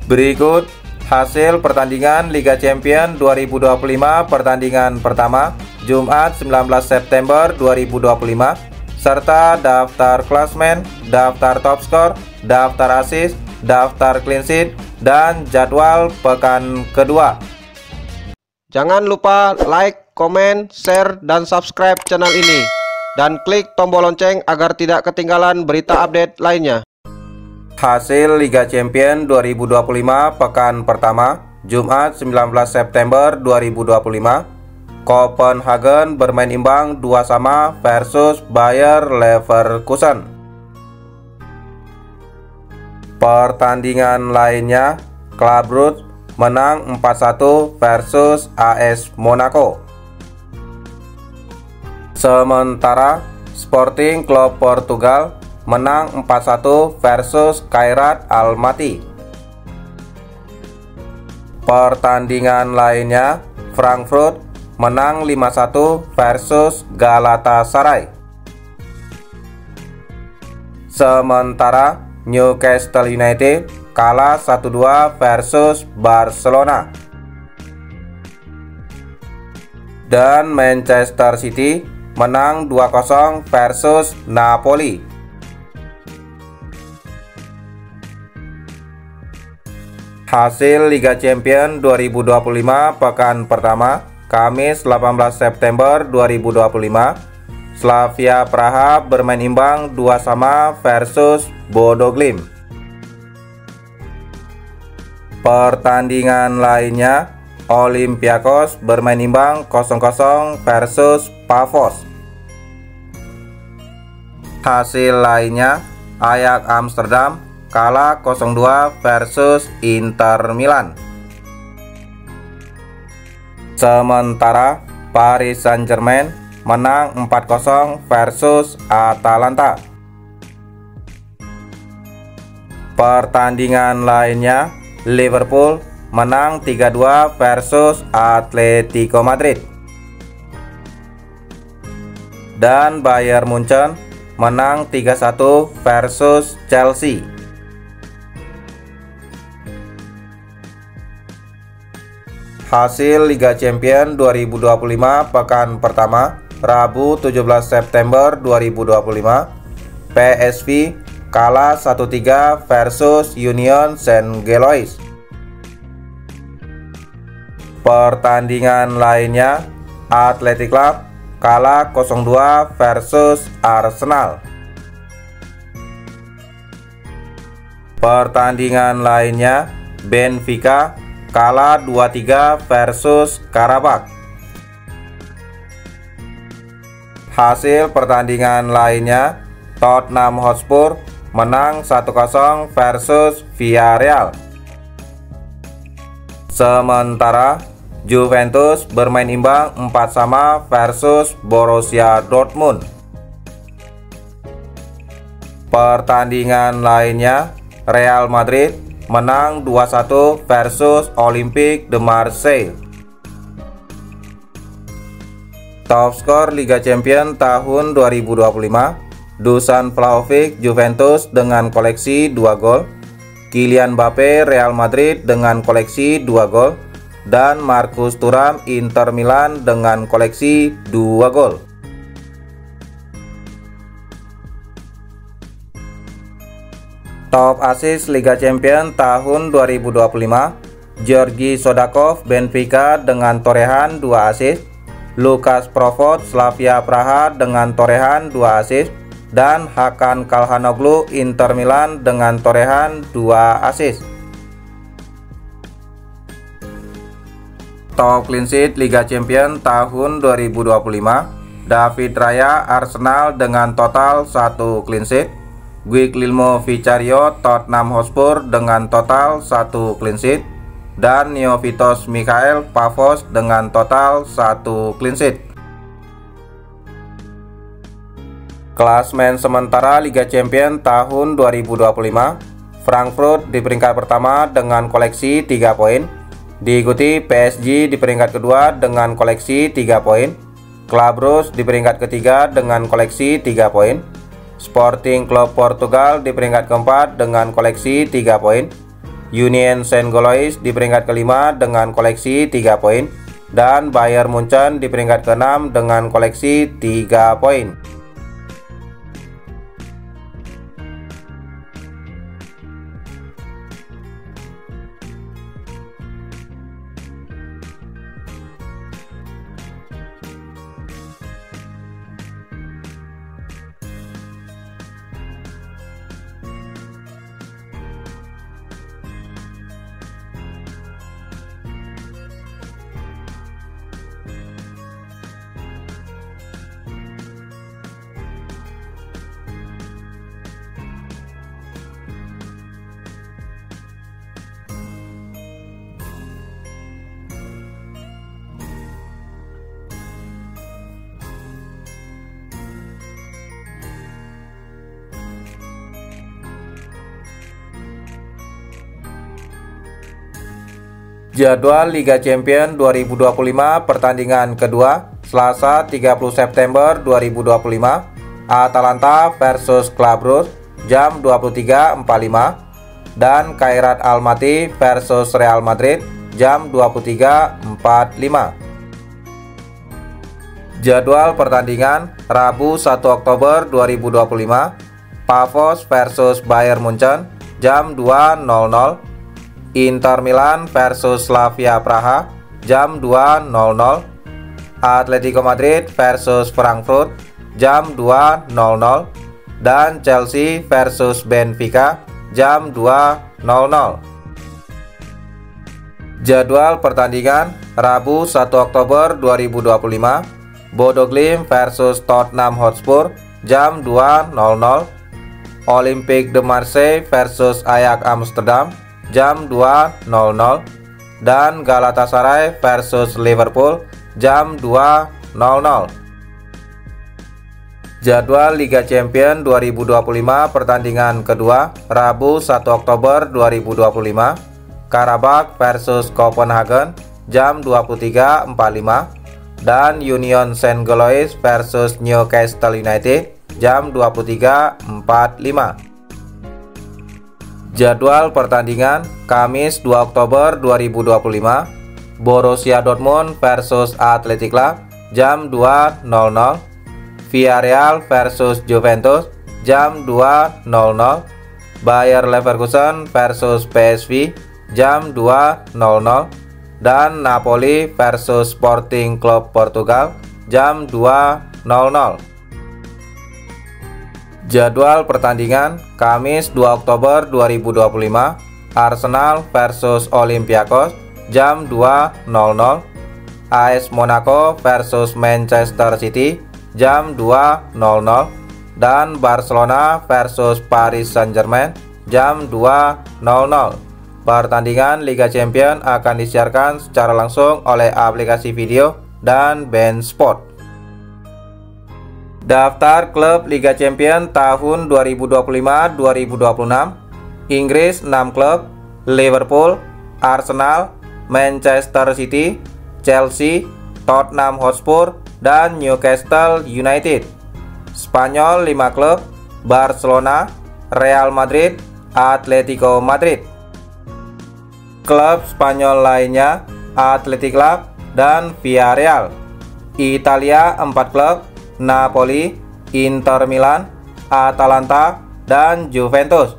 Berikut hasil pertandingan Liga Champions 2025 pertandingan pertama Jumat 19 September 2025 serta daftar klasmen, daftar top skor, daftar assist, daftar clean sheet, dan jadwal pekan kedua. Jangan lupa like, komen, share, dan subscribe channel ini dan klik tombol lonceng agar tidak ketinggalan berita update lainnya. Hasil Liga Champions 2025 pekan pertama Jumat 19 September 2025. Copenhagen bermain imbang 2-2 versus Bayer Leverkusen. Pertandingan lainnya, Club Brugge menang 4-1 versus AS Monaco. Sementara Sporting Club Portugal menang 4-1 versus Khairat Almaty. Pertandingan lainnya, Frankfurt menang 5-1 versus Galatasaray. Sementara Newcastle United kalah 1-2 versus Barcelona. Dan Manchester City menang 2-0 versus Napoli. Hasil Liga Champions 2025 pekan pertama Kamis 18 September 2025. Slavia Praha bermain imbang 2-2 versus Bodo Glimt. Pertandingan lainnya, Olympiakos bermain imbang 0-0 versus Pafos. Hasil lainnya, Ajax Amsterdam kalah 0-2 versus Inter Milan. Sementara Paris Saint-Germain menang 4-0 versus Atalanta. Pertandingan lainnya, Liverpool menang 3-2 versus Atletico Madrid. Dan Bayern Munchen menang 3-1 versus Chelsea. Hasil Liga Champions 2025 pekan pertama Rabu 17 September 2025. PSV kalah 1-3 versus Union Saint-Gilloise. Pertandingan lainnya, Athletic Club kalah 0-2 versus Arsenal. Pertandingan lainnya, Benfica kalah 2-3 versus Karabakh. Hasil pertandingan lainnya, Tottenham Hotspur menang 1-0 versus Villarreal. Sementara Juventus bermain imbang 4-4 versus Borussia Dortmund. Pertandingan lainnya, Real Madrid menang 2-1 versus Olympique de Marseille. Top skor Liga Champions tahun 2025, Dusan Vlahovic Juventus dengan koleksi 2 gol, Kylian Mbappe Real Madrid dengan koleksi 2 gol, dan Marcus Thuram Inter Milan dengan koleksi 2 gol. Top assist Liga Champions tahun 2025, Georgi Sodakov Benfica dengan torehan 2 assist, Lukas Provod Slavia Praha dengan torehan 2 assist, dan Hakan Calhanoglu Inter Milan dengan torehan 2 assist. Top clean sheet Liga Champions tahun 2025, David Raya Arsenal dengan total 1 clean sheet, Guglielmo Vicario Tottenham Hotspur dengan total 1 clean sheet, dan Neovitos Mikhail Pavos dengan total 1 clean sheet. Klasmen sementara Liga Champions tahun 2025, Frankfurt di peringkat pertama dengan koleksi 3 poin, diikuti PSG di peringkat kedua dengan koleksi 3 poin, Club Brugge di peringkat ketiga dengan koleksi 3 poin, Sporting Club Portugal di peringkat keempat dengan koleksi 3 poin, Union Saint-Gilloise di peringkat kelima dengan koleksi 3 poin, dan Bayern Munchen di peringkat ke-6 dengan koleksi 3 poin. Jadwal Liga Champions 2025 pertandingan kedua Selasa 30 September 2025, Atalanta versus Club Brugge jam 23.45, dan Kairat Almaty versus Real Madrid jam 23.45. Jadwal pertandingan Rabu 1 Oktober 2025, Pafos versus Bayern Munchen jam 2.00, Inter Milan versus Slavia Praha jam 2.00, Atletico Madrid versus Frankfurt jam 2.00, dan Chelsea versus Benfica jam 2.00. Jadwal pertandingan Rabu 1 Oktober 2025, Bodo Glimt versus Tottenham Hotspur jam 2.00, Olympique de Marseille versus Ajax Amsterdam jam 2.00, dan Galatasaray versus Liverpool jam 2.00. Jadwal Liga Champions 2025 pertandingan kedua Rabu 1 Oktober 2025, Karabakh versus Copenhagen jam 23.45, dan Union Saint-Gilloise versus Newcastle United jam 23.45. Jadwal pertandingan Kamis 2 Oktober 2025, Borussia Dortmund versus Athletic Club jam 2.00, Villarreal versus Juventus jam 2.00, Bayer Leverkusen versus PSV jam 2.00, dan Napoli versus Sporting Club Portugal jam 2.00. Jadwal pertandingan Kamis 2 Oktober 2025, Arsenal versus Olympiakos jam 2.00, AS Monaco versus Manchester City jam 2.00, dan Barcelona versus Paris Saint-Germain jam 2.00. Pertandingan Liga Champions akan disiarkan secara langsung oleh aplikasi video dan BeIN Sport. Daftar klub Liga Champions tahun 2025-2026. Inggris 6 klub: Liverpool, Arsenal, Manchester City, Chelsea, Tottenham Hotspur, dan Newcastle United. Spanyol 5 klub: Barcelona, Real Madrid, Atletico Madrid. Klub Spanyol lainnya Athletic Club dan Villarreal. Italia 4 klub: Napoli, Inter Milan, Atalanta, dan Juventus.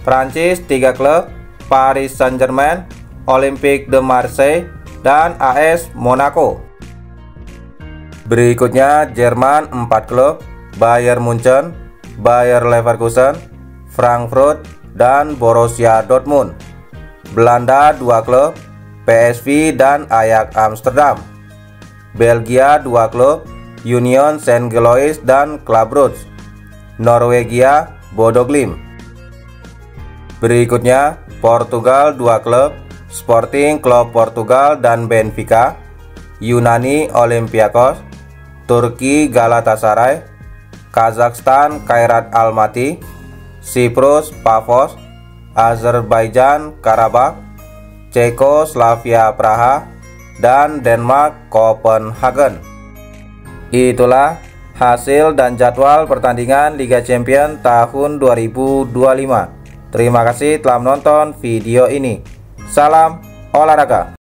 Prancis 3 klub: Paris Saint-Germain, Olympique de Marseille, dan AS Monaco. Berikutnya Jerman 4 klub: Bayern Munchen, Bayer Leverkusen, Frankfurt, dan Borussia Dortmund. Belanda 2 klub: PSV dan Ajax Amsterdam. Belgia 2 klub: Union Saint-Gilloise dan Club Brugge. Norwegia Bodo Glimt. Berikutnya Portugal 2 klub: Sporting Club Portugal dan Benfica. Yunani Olympiakos, Turki Galatasaray, Kazakhstan Kairat Almaty, Siprus Pafos, Azerbaijan Karabakh, Cekoslovakia Praha, dan Denmark Copenhagen. Itulah hasil dan jadwal pertandingan Liga Champions tahun 2025. Terima kasih telah menonton video ini. Salam olahraga.